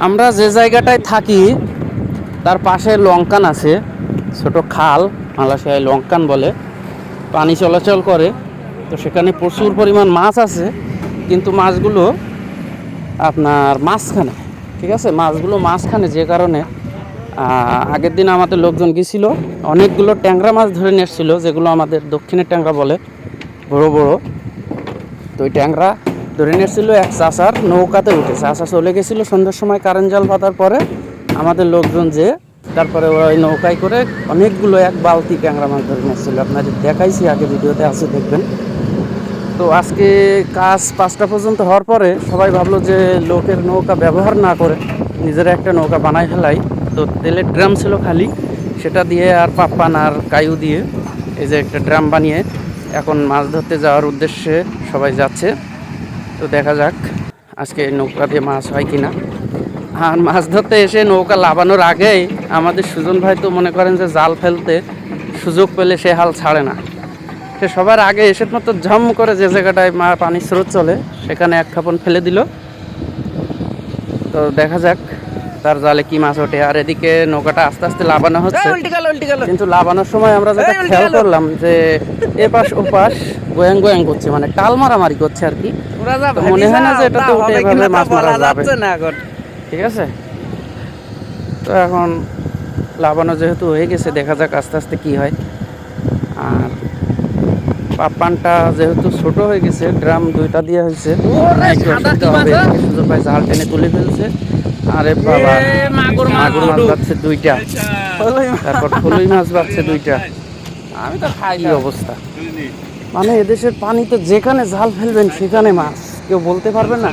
আমরা যে জায়গাটায় থাকি তার পাশে লঙ্কান আছে, ছোট খাল, মালয়েশিয়ায় লঙ্কান বলে, পানি চলাচল করে। তো সেখানে প্রচুর পরিমাণ মাছ আছে, কিন্তু মাছগুলো আপনার মাঝখানে, ঠিক আছে, মাছগুলো মাঝখানে, যে কারণে আগের দিন আমাদের লোকজন গিয়েছিল, অনেকগুলো ট্যাংরা মাছ ধরে নিয়ে এসেছিলো, যেগুলো আমাদের দক্ষিণের ট্যাংরা বলে, বড় বড়। তো ওই ট্যাংরা ধরে নিয়ে এসেছিলো এক চাষার নৌকাতে উঠে, চাষা চলে গেছিলো সন্ধ্যার সময় কারেন্ট জাল পাতার পরে। আমাদের লোকজন যে তারপরে ওরা ওই নৌকায় করে অনেকগুলো এক বালতি ট্যাংরা মাছ ধরে নিয়ে এসেছিলো, আপনাদের দেখাইছি আগে, ভিডিওতে আছে, দেখবেন। তো আজকে কাজ 5টা পর্যন্ত হওয়ার পরে সবাই ভাবলো যে লোকের নৌকা ব্যবহার না করে নিজেরা একটা নৌকা বানাই ফেলাই। তো তেলের ড্রাম ছিল খালি, সেটা দিয়ে আর পাপ্পান আর কায়ু দিয়ে এই যে একটা ড্রাম বানিয়ে এখন মাছ ধরতে যাওয়ার উদ্দেশ্যে সবাই যাচ্ছে। তো দেখা যাক আজকে নৌকা দিয়ে মাছ হয় কিনা। আর মাছ ধরতে এসে নৌকা লাবানোর আগেই আমাদের সুজন ভাই তো মনে করেন যে জাল ফেলতে সুযোগ পেলে সে হাল ছাড়ে না। সে সবার আগে এসে মতো ঝম করে যে জায়গাটায় পানির স্রোত চলে সেখানে এক খাপন ফেলে দিল। তো দেখা যাক তার জালে কি মাছ ওঠে। আর এদিকে নৌকাটা আস্তে আস্তে লাবানো হচ্ছে, কিন্তু লাবানোর সময় আমরা যেটা খেয়াল করলাম যে এপাশ ওপাশ গোয়াং গোয়াং করছে, মানে টাল মারামারি করছে আর কি। তো মনে হয় না যে এটাতে উঠে এভাবে মাছ মারা যাবে, ঠিক আছে। তো এখন লাবানো যেহেতু হয়ে গেছে, দেখা যাক আস্তে আস্তে কি হয়। আর পাপ্পানটা যেহেতু ছোট হয়ে গেছে, ড্রাম 2টা দিয়ে হয়েছে, সুযোগ ভাই জাল টেনে তুলে ফেলছে। আরে বাবা, মাগুর মাছ বাচ্ছে 2টা, তারপর ফলুই মাছ বাচ্ছে 2টা। আমি তো খাই, কি অবস্থা, মানে এদেশের পানিতে যেখানে জাল ফেলবেন সেখানে মাছ, কেউ বলতে পারবে না।